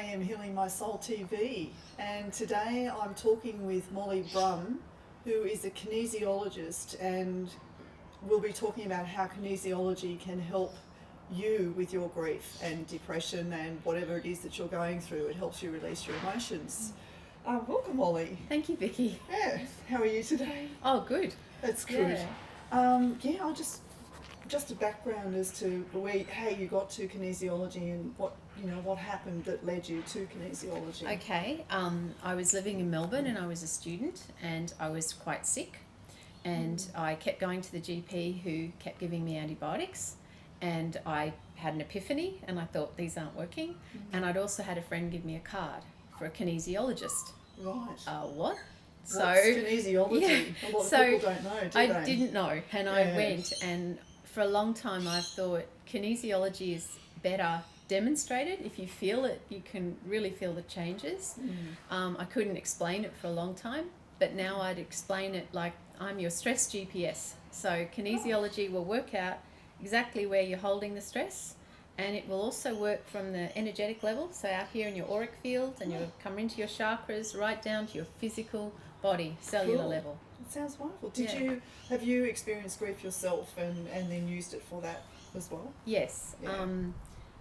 AM Healing My Soul TV, and today I'm talking with Molly Brumm, who is a kinesiologist, and we'll be talking about how kinesiology can help you with your grief and depression and whatever it is that you're going through. It helps you release your emotions. Welcome, Molly. Thank you, Vicky. Yeah, how are you today? Oh, good. That's good. Yeah. I'll just a background as to how you got to kinesiology and what happened that led you to kinesiology. Okay. I was living in Melbourne and I was a student and I was quite sick, and I kept going to the GP who kept giving me antibiotics, and I had an epiphany and I thought, these aren't working. And I'd also had a friend give me a card for a kinesiologist. Right. What? What's kinesiology? Yeah. A lot of people don't know, do they? I didn't know, and I went, and for a long time I thought kinesiology is better demonstrated. If you feel it, you can really feel the changes. I couldn't explain it for a long time, but now I'd explain it like I'm your stress GPS. So kinesiology will work out exactly where you're holding the stress, and it will also work from the energetic level, so out here in your auric field, and you'll come into your chakras right down to your physical body, cellular level. It sounds wonderful. Have you experienced grief yourself and then used it for that as well? Yes. Yeah.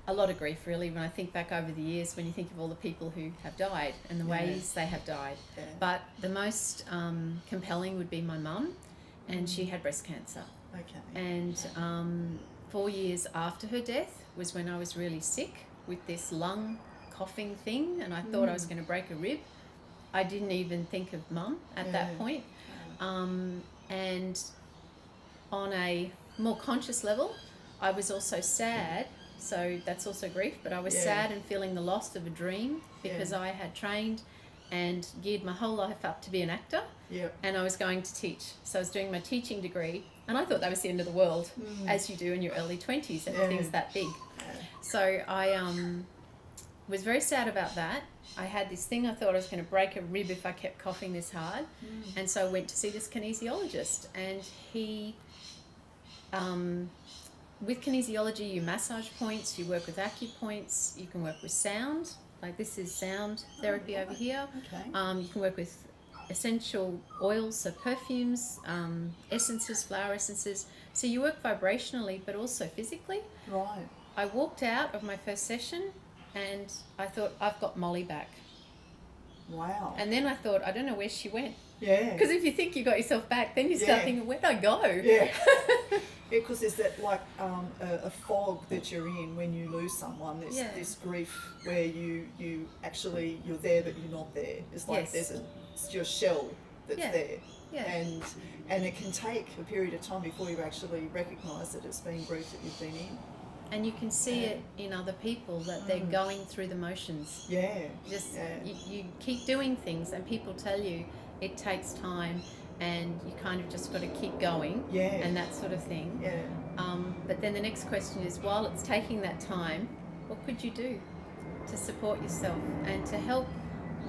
A lot of grief, really, when I think back over the years, when you think of all the people who have died and the ways they have died. Yeah. But the most compelling would be my mum, and she had breast cancer. Okay. And 4 years after her death was when I was really sick with this lung coughing thing, and I thought I was going to break a rib. I didn't even think of mum at that point. And on a more conscious level, I was also sad. So that's also grief, but I was sad and feeling the loss of a dream, because I had trained and geared my whole life up to be an actor, and I was going to teach. So I was doing my teaching degree, and I thought that was the end of the world, as you do in your early 20s, everything's that big. So I was very sad about that. I had this thing, I thought I was going to break a rib if I kept coughing this hard, and so I went to see this kinesiologist, and he... with kinesiology, you massage points, you work with acupoints, you can work with sound, like this is sound therapy over here. Okay. You can work with essential oils, so perfumes, essences, flower essences. So you work vibrationally, but also physically. Right. I walked out of my first session and I thought, I've got Molly back. Wow. And then I thought, I don't know where she went. Yeah. Because if you think you got yourself back, then you start thinking, where'd I go? Yeah. Because there's that a fog that you're in when you lose someone. There's this grief where you're there but you're not there. It's like it's your shell that's there. Yeah. And it can take a period of time before you actually recognise that it's been grief that you've been in. And you can see it in other people that they're going through the motions. Yeah. You keep doing things and people tell you it takes time and you kind of just got to keep going and that sort of thing. Yeah. But then the next question is, while it's taking that time, what could you do to support yourself and to help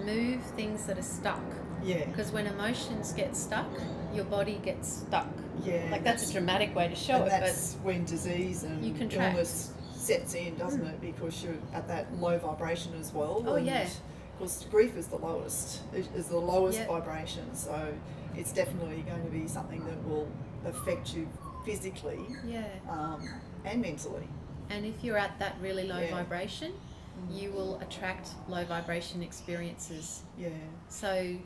move things that are stuck? Yeah. Because when emotions get stuck, your body gets stuck. Yeah. Like that's a dramatic way to show and it. That's when disease and illness sets in, doesn't it? Because you're at that low vibration as well. Oh, yeah. Because grief is the lowest. It is the lowest vibration. So it's definitely going to be something that will affect you physically and mentally. And if you're at that really low vibration, you will attract low vibration experiences. Yeah. So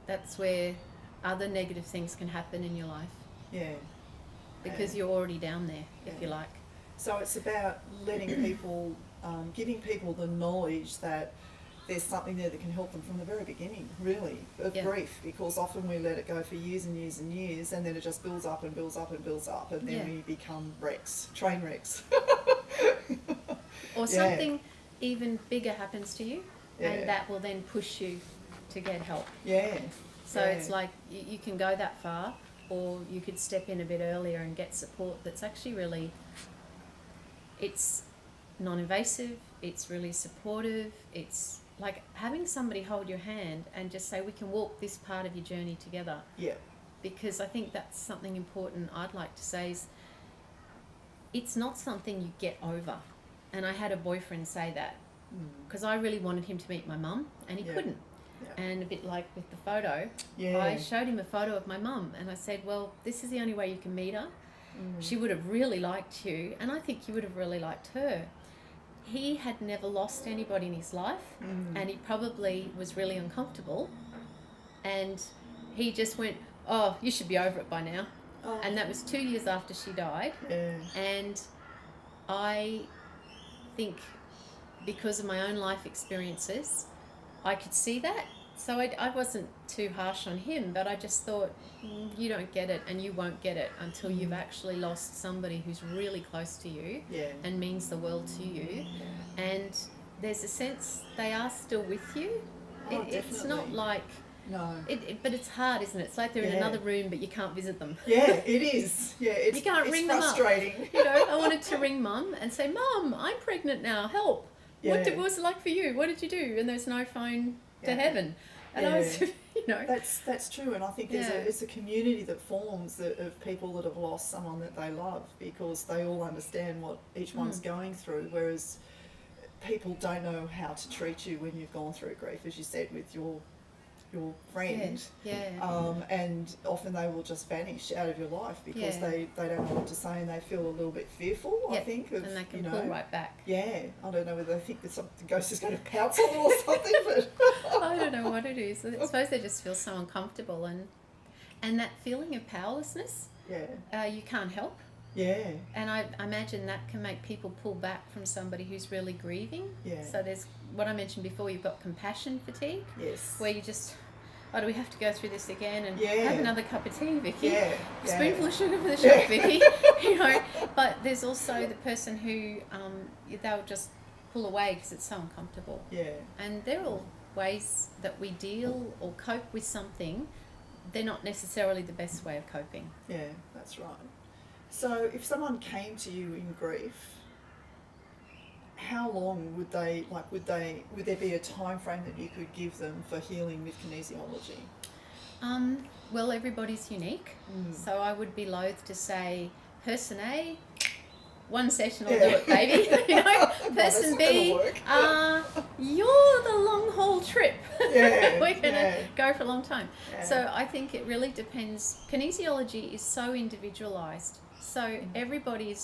that's where other negative things can happen in your life. Yeah. Because you're already down there, if you like. So it's about letting people, giving people the knowledge that there's something there that can help them from the very beginning, really, of grief, because often we let it go for years and years and years, and then it just builds up and builds up and builds up, and then we become train wrecks. Or something even bigger happens to you, and that will then push you to get help. Yeah. So it's like you can go that far, or you could step in a bit earlier and get support that's actually really, it's non-invasive, it's really supportive, it's like having somebody hold your hand and just say, we can walk this part of your journey together. Yeah. Because I think that's something important I'd like to say is, it's not something you get over. And I had a boyfriend say that. because I really wanted him to meet my mum, and he Yeah. couldn't. Yeah. And a bit like with the photo, Yeah. I showed him a photo of my mum, and I said, well, this is the only way you can meet her. Mm. She would have really liked you, and I think you would have really liked her. He had never lost anybody in his life, and he probably was really uncomfortable, and he just went, oh, you should be over it by now. Oh. And that was 2 years after she died. Yeah. And I think because of my own life experiences, I could see that. So I wasn't too harsh on him, but I just thought, you don't get it, and you won't get it until you've actually lost somebody who's really close to you Yeah. and means the world to you. And there's a sense they are still with you. Oh, It's not definitely. like, No. but it's hard, isn't it? It's like they're in Yeah. another room, but you can't visit them. Yeah, it is. Yeah, it's, You can't it's ring them up. frustrating. You know, I wanted to ring Mum and say, Mum, I'm pregnant now, help. What Yeah. was it like for you? What did you do? And there's no phone to Yeah. heaven. And I was, Yeah. you know. That's true, and I think Yeah. it's a community that forms of people that have lost someone that they love, because they all understand what each one's going through, whereas people don't know how to treat you when you've gone through grief, as you said with your friend. Yeah. And often they will just vanish out of your life because Yeah. they don't know what to say, and they feel a little bit fearful, I Yep. think, of, And they can you pull know. right back. Yeah, I don't know whether they think that the ghost is going to pounce on them or something, but I don't know what it is. I suppose they just feel so uncomfortable, and that feeling of powerlessness, yeah, you can't help. yeah, And I imagine that can make people pull back from somebody who's really grieving. Yeah. So there's what I mentioned before, you've got compassion fatigue, yes, where you just, oh, do we have to go through this again? And Yeah. have another cup of tea, Vicky. yeah, A yeah. spoonful of sugar for the shop, Vicky. You know, but there's also the person who they'll just pull away because it's so uncomfortable. Yeah, And they're all ways that we deal or cope with something. They're not necessarily the best way of coping. yeah, that's right. So if someone came to you in grief, how long would would there be a time frame that you could give them for healing with kinesiology? Well, everybody's unique, so I would be loath to say, person A, one session will do it, baby. You know, that's person not B, gonna work. you're the long haul trip. Yeah, We're gonna yeah. go for a long time. Yeah. So I think it really depends. Kinesiology is so individualized. So everybody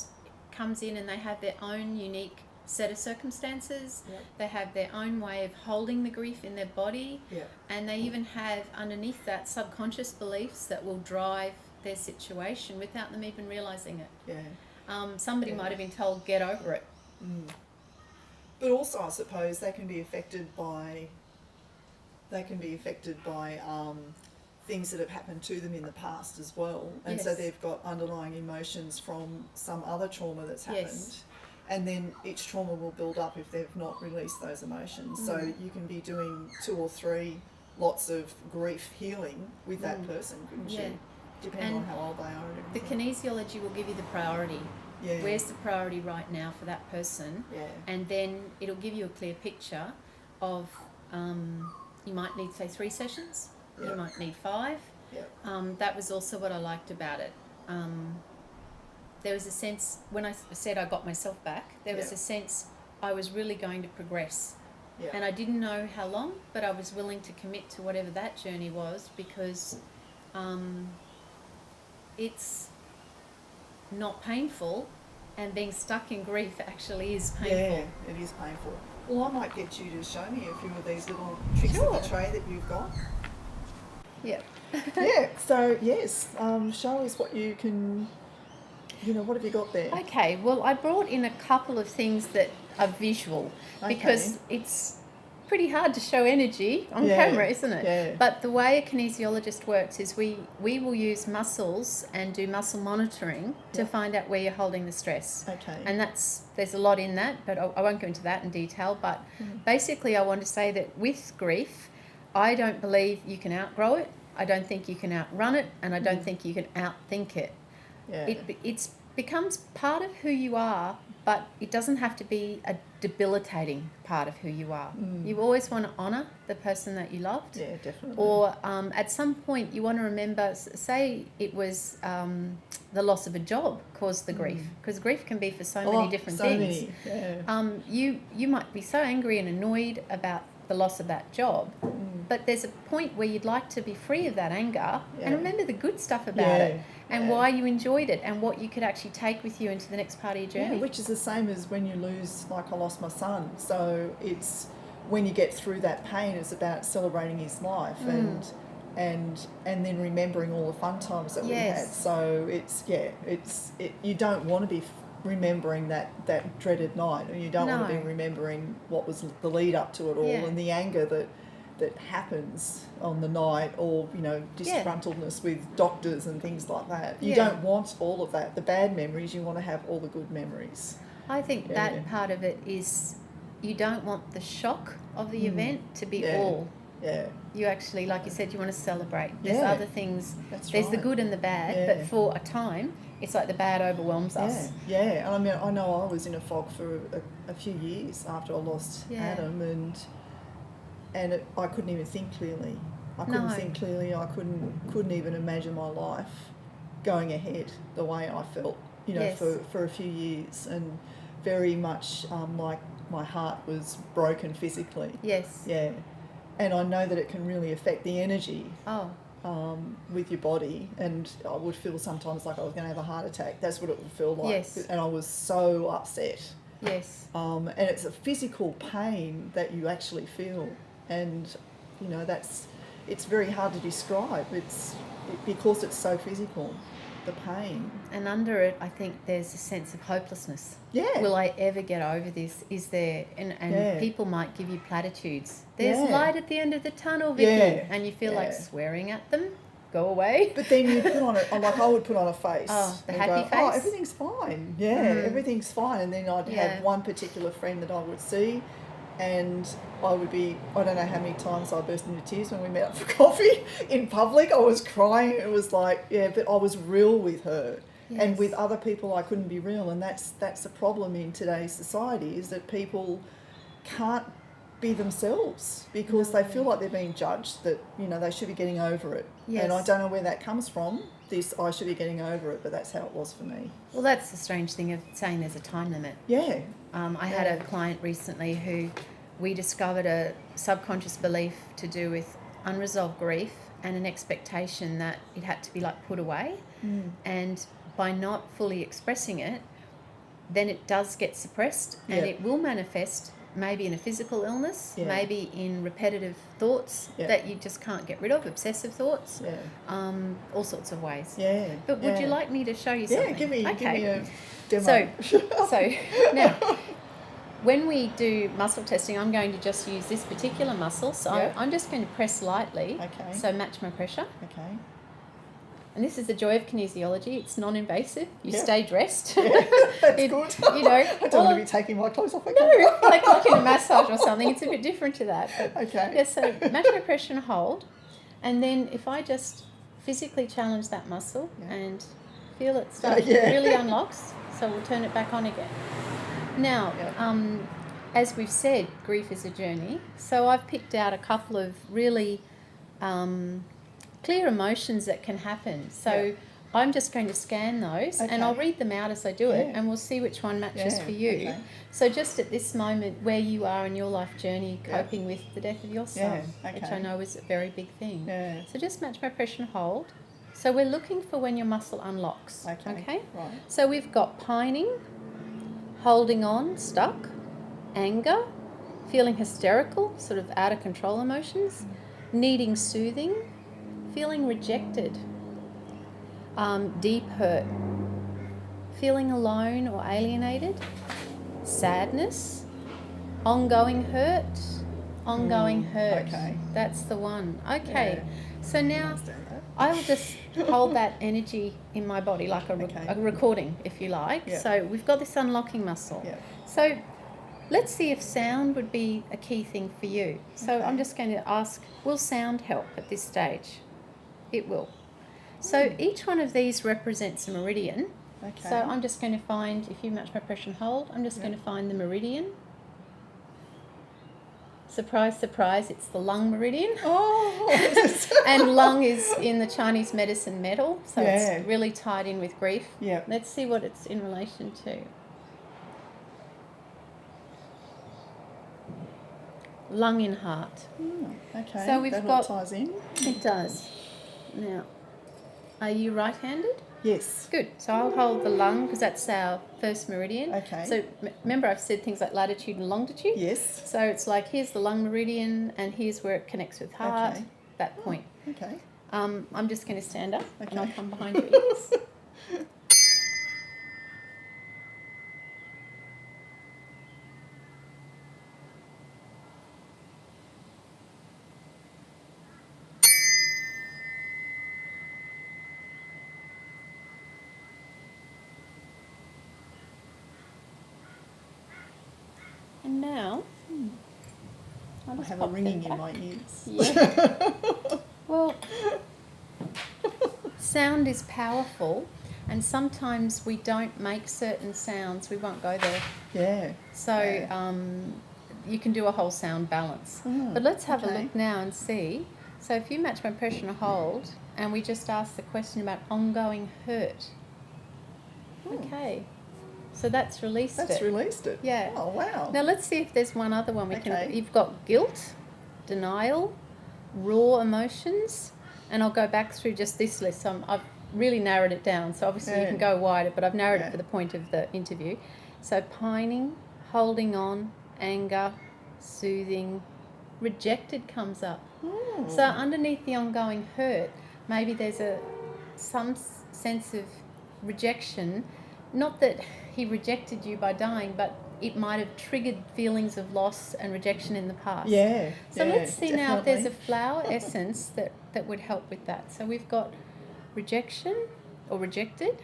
comes in and they have their own unique set of circumstances. Yep. They have their own way of holding the grief in their body. Yeah, And they even have underneath that subconscious beliefs that will drive their situation without them even realizing it. yeah. Somebody Yeah. might have been told, get over it. But also, I suppose they can be affected by things that have happened to them in the past as well, and so Yes. they've got underlying emotions from some other trauma that's happened. Yes. And then each trauma will build up if they've not released those emotions. So you can be doing 2 or 3 lots of grief healing with that person, couldn't Yeah. you? Depending on And how old they are and The everything. kinesiology will give you the priority. Yeah. Where's the priority right now for that person? Yeah. And then it'll give you a clear picture of you might need, say, 3 sessions. Yeah. You might need 5. Yeah. That was also what I liked about it. There was a sense, when I said I got myself back, there was Yeah. a sense I was really going to progress. Yeah. And I didn't know how long, but I was willing to commit to whatever that journey was, because it's not painful, and being stuck in grief actually is painful. Yeah, it is painful. Well, I might get you to show me a few of these little tricks of the tray that you've got. Yeah. Yeah, so yes, show us what you can, what have you got there? Okay, well, I brought in a couple of things that are visual, because it's pretty hard to show energy on Yeah, camera, isn't it? yeah. But the way a kinesiologist works is we will use muscles and do muscle monitoring to find out where you're holding the stress. Okay. And there's a lot in that, but I won't go into that in detail. But basically I want to say that with grief, I don't believe you can outgrow it. I don't think you can outrun it, and I don't think you can outthink it. Yeah. It becomes part of who you are, but it doesn't have to be a debilitating part of who you are. Mm. You always want to honour the person that you loved. Yeah, definitely. Or at some point you want to remember, say it was the loss of a job caused the grief, because grief can be for so many different things. Many, yeah. You might be so angry and annoyed about the loss of that job, but there's a point where you'd like to be free of that anger and remember the good stuff about it and why you enjoyed it and what you could actually take with you into the next part of your journey. Yeah, which is the same as when you lose, like I lost my son. So it's when you get through that pain, it's about celebrating his life and then remembering all the fun times that we had. So you don't want to be remembering that dreaded night, and you don't want to be remembering what was the lead up to it all and the anger that happens on the night, or disgruntledness with doctors and things like that. You don't want all of that, the bad memories. You want to have all the good memories. I think that part of it is you don't want the shock of the event to be all. Yeah. You actually, like you said, you want to celebrate. There's other things. That's there's right. the good and the bad, but for a time, it's like the bad overwhelms us. Yeah. I mean, I know I was in a fog for a few years after I lost Adam, and I couldn't even think clearly. I couldn't even imagine my life going ahead the way I felt, for a few years, and very much like my heart was broken physically. Yes. Yeah. And I know that it can really affect the energy with your body, and I would feel sometimes like I was going to have a heart attack. That's what it would feel like. Yes. And I was so upset. Yes. And it's a physical pain that you actually feel, and it's very hard to describe. Because it's so physical, the pain. And under it, I think there's a sense of hopelessness. Yeah. Will I ever get over this? Is there... And people might give you platitudes. There's light at the end of the tunnel, Vicky. Yeah. And you feel like swearing at them. Go away. But then you put on I would put on a face. Oh, the and happy go, face? Oh, everything's fine. Yeah, everything's fine. And then I'd have one particular friend that I would see, and I don't know how many times I burst into tears when we met up for coffee in public. I was crying. It was like, but I was real with her. Yes. And with other people I couldn't be real. And that's a problem in today's society, is that people can't be themselves because they feel like they're being judged, that, they should be getting over it. Yes. And I don't know where that comes from, I should be getting over it, but that's how it was for me. Well, that's the strange thing of saying there's a time limit. Yeah. I had a client recently who we discovered a subconscious belief to do with unresolved grief and an expectation that it had to be put away. And by not fully expressing it, then it does get suppressed and it will manifest maybe in a physical illness, maybe in repetitive thoughts that you just can't get rid of, obsessive thoughts, all sorts of ways. Yeah. But would you like me to show you something? Yeah, give me a demo. So now, when we do muscle testing, I'm going to just use this particular muscle. So I'm just going to press lightly. Okay. So match my pressure. Okay. And this is the joy of kinesiology. It's non-invasive. You stay dressed. Yeah, that's good. I don't want to be taking my clothes off. No, like in a massage or something. It's a bit different to that. But okay. Yeah, so match my pressure and hold. And then if I just physically challenge that muscle and feel it start really unlocks, so we'll turn it back on again. Now, as we've said, grief is a journey. So I've picked out a couple of really... clear emotions that can happen. So I'm just going to scan those and I'll read them out as I do it, and we'll see which one matches for you. Okay. So just at this moment, where you are in your life journey, coping with the death of your son, which I know is a very big thing. Yeah. So just match my pressure and hold. So we're looking for when your muscle unlocks. Okay? Right. So we've got pining, holding on, stuck, anger, feeling hysterical, sort of out of control emotions, needing soothing, feeling rejected, deep hurt, feeling alone or alienated, sadness, ongoing hurt. Okay. That's the one. Okay. So now I'll just hold that energy in my body like a recording, if you like. Yeah. So we've got this unlocking muscle. Yeah. So let's see if sound would be a key thing for you. So I'm just going to ask, will sound help at this stage? It will. So each one of these represents a meridian, Okay. So I'm just going to find, if you match my pressure and hold, I'm just going to find the meridian. Surprise, surprise, it's the lung meridian. Oh, And lung is in the Chinese medicine metal, so Yeah. it's really tied in with grief. Yeah. Let's see what it's in relation to. Lung in heart. Okay. So we've that got- all ties in. It does. Now, are you right-handed? Yes. Good. So I'll hold the lung because that's our first meridian. Okay. So remember I've said things like latitude and longitude? Yes. So it's like here's the lung meridian and here's where it connects with heart, Okay. that point. Okay. I'm just going to stand up and I'll Okay. come behind your ears. And now, I'll I just have a pop ringing them in back. my ears. Yeah. Well, sound is powerful, and sometimes we don't make certain sounds. We won't go there. Yeah. So Yeah. you can do a whole sound balance. But let's have a look now and see. So if you match my pressure and hold, and we just ask the question about ongoing hurt. Okay. So that's released That's it. released it. Yeah. Oh, wow. Now let's see if there's one other one we can. Okay. You've got guilt, denial, raw emotions, and I'll go back through just this list. I've really narrowed it down, so obviously you can go wider, but I've narrowed it for the point of the interview. So pining, holding on, anger, soothing, rejected comes up. So underneath the ongoing hurt, maybe there's some sense of rejection. Not that he rejected you by dying, but it might have triggered feelings of loss and rejection in the past. Yeah. So let's see now if there's a definitely. flower essence that would help with that. So we've got rejection or rejected,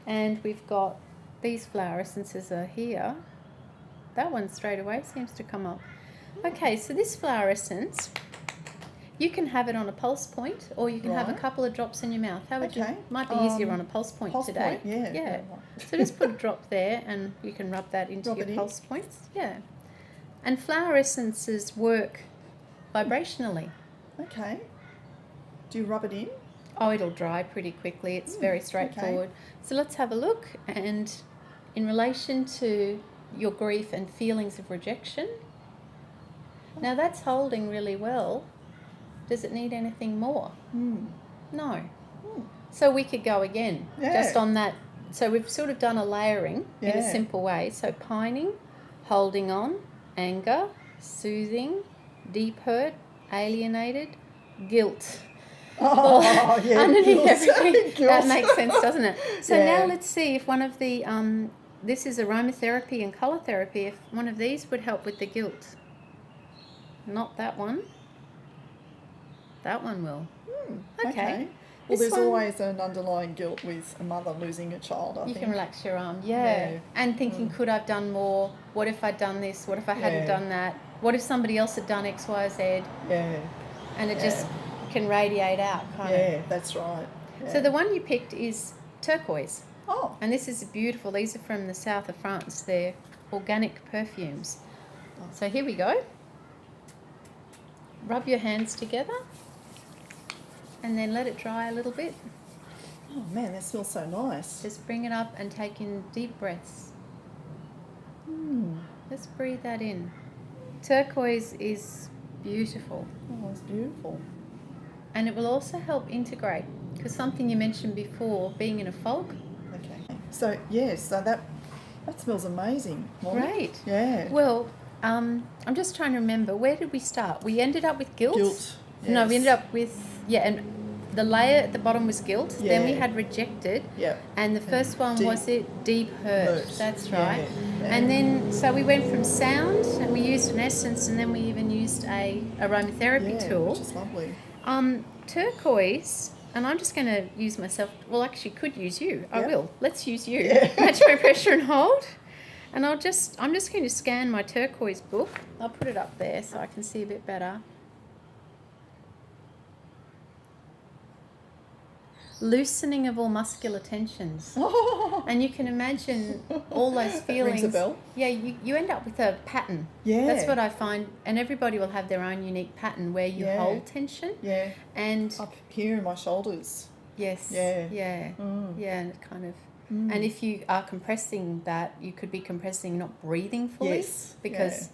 and we've got these flower essences are here. That one straight away seems to come up. Okay, so this flower essence, you can have it on a pulse point, or you can have a Right. couple of drops in your mouth. How would you? Okay. Might be easier on a pulse point Pulse today. point, yeah. Yeah. So just put a drop there, and you can rub that into Rub your it in. pulse points. Yeah. And flower essences work vibrationally. Okay. Do you rub it in? Oh, it'll dry pretty quickly. It's very straightforward. So let's have a look. And in relation to your grief and feelings of rejection, now that's holding really well. Does it need anything more? No. So we could go again, just on that. So we've sort of done a layering in a simple way. So pining, holding on, anger, soothing, deep hurt, alienated, guilt. Oh, yeah. Underneath guilt. everything. Guilt. That makes sense, doesn't it? So Yeah. now let's see if one of the, this is aromatherapy and colour therapy, if one of these would help with the guilt. Not that one. That one will. Okay. Well, This there's one- always an underlying guilt with a mother losing a child, I You think. can relax your arm, yeah. And thinking, could I have done more? What if I'd done this? What if I hadn't done that? What if somebody else had done X, Y, Z? Yeah. And it just can radiate out, kind of. Yeah, that's right. Yeah. So the one you picked is turquoise. Oh. And this is beautiful. These are from the south of France. They're organic perfumes. So here we go. Rub your hands together and then let it dry a little bit. Oh, man, that smells so nice. Just bring it up and take in deep breaths. Let's breathe that in. Turquoise is beautiful. Oh, it's beautiful. And it will also help integrate, because something you mentioned before, being in a fog. Okay. So, yes, so that smells amazing. Molly. Great. Yeah. Well, I'm just trying to remember, where did we start? We ended up with guilt. Guilt. No, we yes. ended up with, and the layer at the bottom was guilt. Then we Yeah. had rejected. Yeah. And the first one deep was deep hurt. hurt. That's Yeah. right. Yeah. And then, so we went from sound, and we used an essence, and then we even used a aromatherapy tool. Which is lovely. Turquoise, and I'm just going to use myself. Well, actually, could use you. I Yep. will. Let's use you. Yeah. Match my pressure and hold. And I'm just going to scan my turquoise book. I'll put it up there so I can see a bit better. loosening of all muscular tensions. And you can imagine all those feelings. Rings a bell. Yeah, you end up with a pattern. Yeah. That's what I find. And everybody will have their own unique pattern where you Yeah. hold tension. Yeah. And Up here in my shoulders. yes. Yeah. Yeah. Mm. Yeah, and it kind of... And if you are compressing that, you could be compressing, not breathing fully. Yes. Because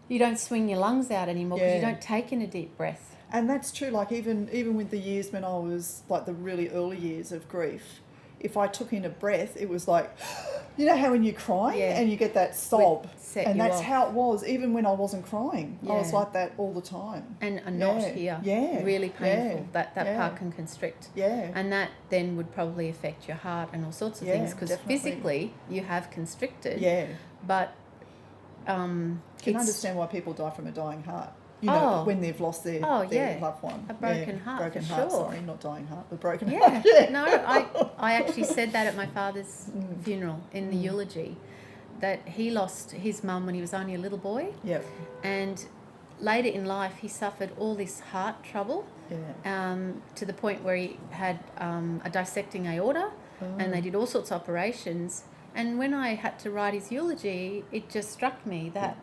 you don't swing your lungs out anymore because you don't take in a deep breath. And that's true, like even with the years when I was, like the really early years of grief, if I took in a breath, it was like, you know how when you cry and you get that sob, and that's how it was, even when I wasn't crying. I was like that all the time. And a knot here, really painful, that part can constrict. Yeah. And that then would probably affect your heart and all sorts of things, because physically you have constricted. Yeah. But can understand why people die from a dying heart. You know, when they've lost their loved one. A broken heart, broken for heart, sure. sorry, not dying heart, but broken heart. No, I actually said that at my father's funeral in the eulogy, that he lost his mum when he was only a little boy. Yep. And later in life, he suffered all this heart trouble to the point where he had a dissecting aorta, and they did all sorts of operations. And when I had to write his eulogy, it just struck me that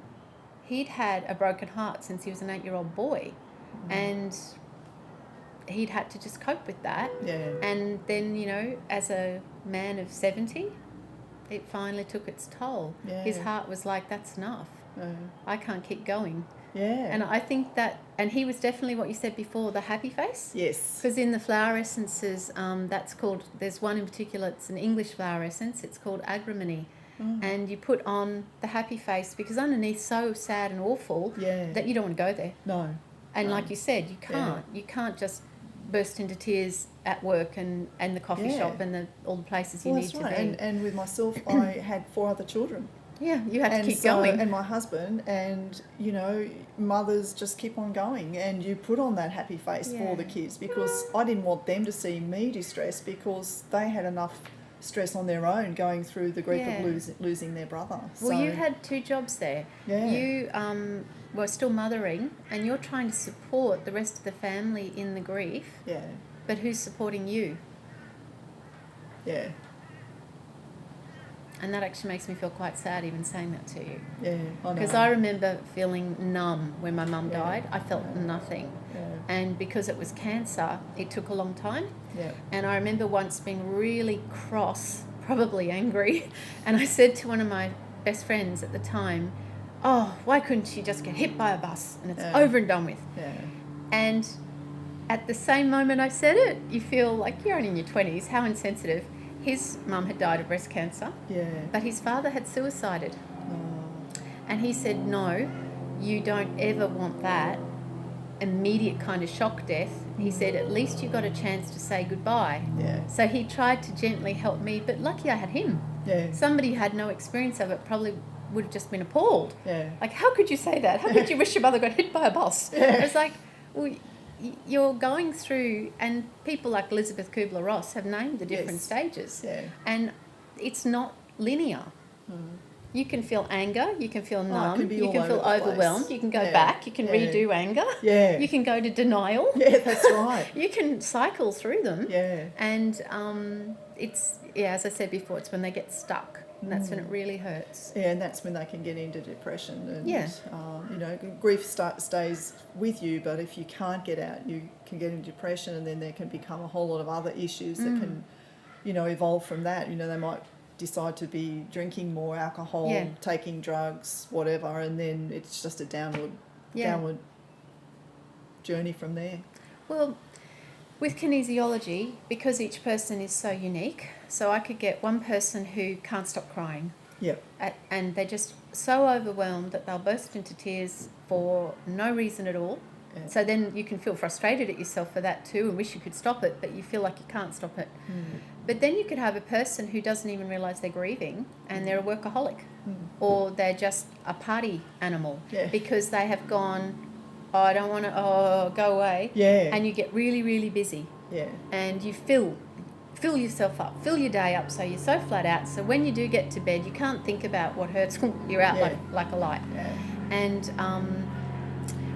he'd had a broken heart since he was an 8-year-old boy, and he'd had to just cope with that. Yeah. And then, you know, as a man of 70, it finally took its toll. Yeah. His heart was like, that's enough. I can't keep going. Yeah. And I think that, and he was definitely what you said before, the happy face. Yes. Because in the flower essences, that's called, there's one in particular, it's an English flower essence, it's called agrimony. And you put on the happy face because underneath so sad and awful that you don't want to go there. No. And like you said, you can't. You can't just burst into tears at work and the coffee shop and all the places you need to be. And with myself, I had 4 other children. Yeah, you had to keep going. And my husband, and, you know, mothers just keep on going, and you put on that happy face for the kids, because I didn't want them to see me distressed, because they had enough stress on their own going through the grief of losing their brother. Well, you had 2 jobs there. Yeah. You were still mothering, and you're trying to support the rest of the family in the grief. Yeah. But who's supporting you? Yeah. And that actually makes me feel quite sad even saying that to you. Yeah, I know. Because I remember feeling numb when my mum died. I felt nothing. Yeah. And because it was cancer, it took a long time. Yeah. And I remember once being really cross, probably angry, and I said to one of my best friends at the time, oh, why couldn't she just get hit by a bus and it's over and done with? Yeah. And at the same moment I said it, you feel like you're only in your 20s, how insensitive. His mum had died of breast cancer, but his father had suicided. And he said, no, you don't ever want that immediate kind of shock death. He said, at least you got a chance to say goodbye. Yeah. So he tried to gently help me, but lucky I had him. Yeah. Somebody who had no experience of it probably would have just been appalled. Yeah. Like, how could you say that? How could you wish your mother got hit by a bus? Yeah. It's like, well, you're going through, and people like Elizabeth Kubler-Ross have named the different stages. Yeah. And it's not linear. You can feel anger, you can feel numb, you can feel overwhelmed, you can go back, you can redo anger, you can go to denial. Yeah, that's right. You can cycle through them. Yeah. And it's, as I said before, it's when they get stuck. And that's when it really hurts. Yeah, and that's when they can get into depression. And, you know, grief stays with you, but if you can't get out, you can get into depression, and then there can become a whole lot of other issues that can, you know, evolve from that. You know, they might decide to be drinking more alcohol, taking drugs, whatever, and then it's just a downward journey from there. Well, with kinesiology, because each person is so unique, so I could get one person who can't stop crying. Yep. And they're just so overwhelmed that they'll burst into tears for no reason at all. Yeah. So then you can feel frustrated at yourself for that too and wish you could stop it, but you feel like you can't stop it. But then you could have a person who doesn't even realise they're grieving, and they're a workaholic, or they're just a party animal because they have gone, oh, I don't want to, go away. Yeah. And you get really, really busy. Yeah. And you fill yourself up, fill your day up, so you're so flat out. So when you do get to bed, you can't think about what hurts. You're out like a light. Yeah. And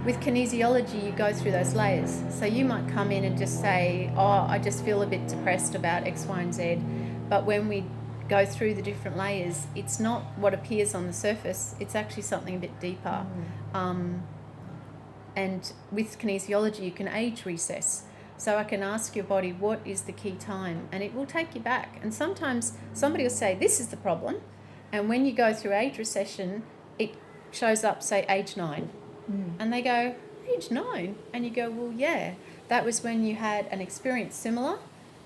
with kinesiology, you go through those layers. So you might come in and just say, oh, I just feel a bit depressed about X, Y, and Z. But when we go through the different layers, it's not what appears on the surface. It's actually something a bit deeper. And with kinesiology, you can age recess. So I can ask your body, what is the key time? And it will take you back. And sometimes somebody will say, this is the problem. And when you go through age recession, it shows up, say, age 9. And they go, age 9? And you go, well, yeah. That was when you had an experience similar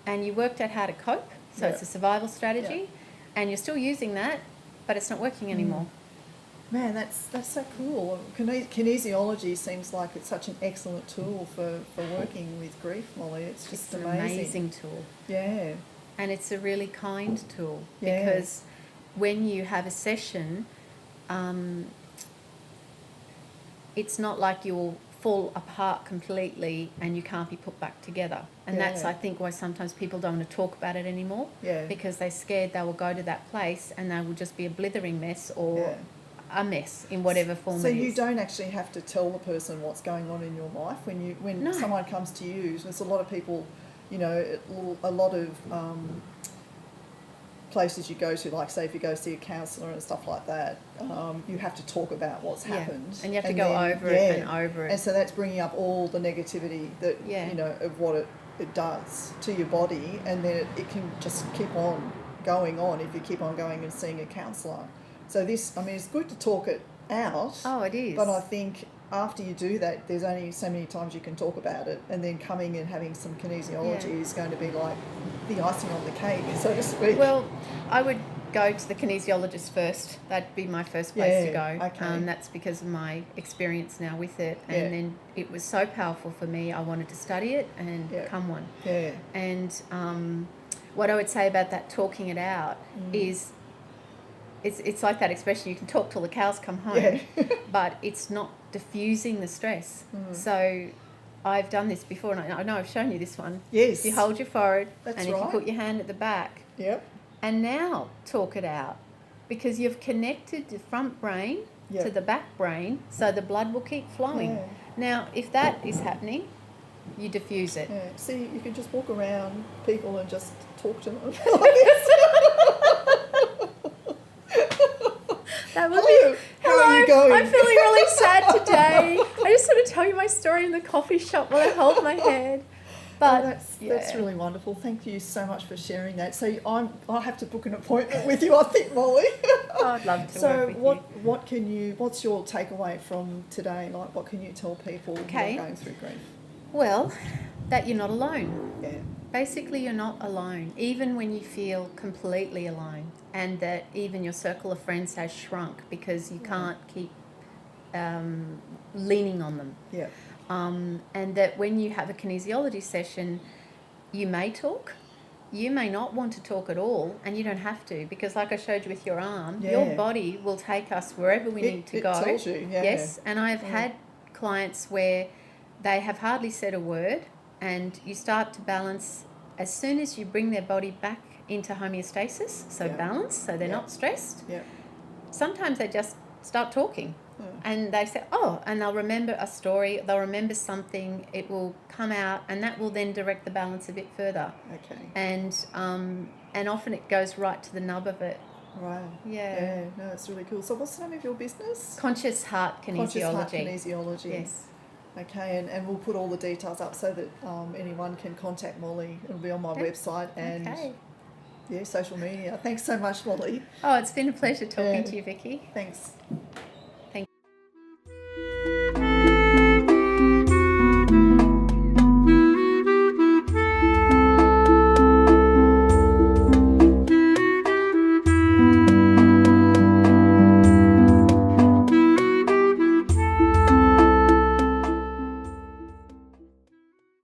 and you worked out how to cope. So it's a survival strategy. And you're still using that, but it's not working anymore. Man, that's so cool. Kinesiology seems like it's such an excellent tool for working with grief, Molly. It's just an amazing. Amazing tool. Yeah. And it's a really kind tool Yeah. because when you have a session, it's not like you'll fall apart completely and you can't be put back together. And that's, I think, why sometimes people don't want to talk about it anymore. Yeah. Because they're scared they will go to that place and they will just be a blithering mess or a mess in whatever form so it is. you don't actually have to tell the person what's going on in your life when someone comes to you. There's a lot of people, you know, a lot of places you go to, like say if you go see a counsellor and stuff like that, you have to talk about what's happened, and you have to go over it and over it. And so that's bringing up all the negativity that you know of what it does to your body, and then it can just keep on going on if you keep on going and seeing a counsellor. So this, I mean, it's good to talk it out. Oh, it is. But I think after you do that, there's only so many times you can talk about it, and then coming and having some kinesiology is going to be like the icing on the cake, so to speak. Well, I would go to the kinesiologist first. That'd be my first place to go. Okay. That's because of my experience now with it. And then it was so powerful for me, I wanted to study it and become one. Yeah. And what I would say about that talking it out is it's like that expression, you can talk till the cows come home, but it's not diffusing the stress. So I've done this before, and I know I've shown you this one. Yes. You hold your forehead, That's and if you put your hand at the back, and now talk it out, because you've connected the front brain to the back brain, so the blood will keep flowing. Now, if that is happening, you diffuse it. See, you can just walk around people and just talk to them. That would be. How are you going? I'm feeling really sad today. I just want to tell you my story in the coffee shop while I hold my head. But that's really wonderful. Thank you so much for sharing that. So I'll have to book an appointment with you, I think, Molly. Oh, I'd love to work with you. What's your takeaway from today? Like, what can you tell people who are going through grief? Well, that you're not alone. Yeah. Basically, you're not alone, even when you feel completely alone, and that even your circle of friends has shrunk because you can't keep leaning on them. Yeah. And that when you have a kinesiology session, you may talk, you may not want to talk at all, and you don't have to, because like I showed you with your arm, your body will take us wherever we need to go. It tells you, Yes, and I've had clients where they have hardly said a word, and you start to balance as soon as you bring their body back into homeostasis, so balance, so they're not stressed. Yeah. Sometimes they just start talking. And they say, oh, and they'll remember a story, they'll remember something, it will come out, and that will then direct the balance a bit further. Okay. And often it goes right to the nub of it. Right. Yeah. No, it's really cool. So what's the name of your business? Conscious Heart Kinesiology. Conscious Heart Kinesiology. Yes. Okay, and we'll put all the details up so that anyone can contact Molly. It'll be on my website and social media. Thanks so much, Molly. Oh, it's been a pleasure talking to you, Vicky. Thanks.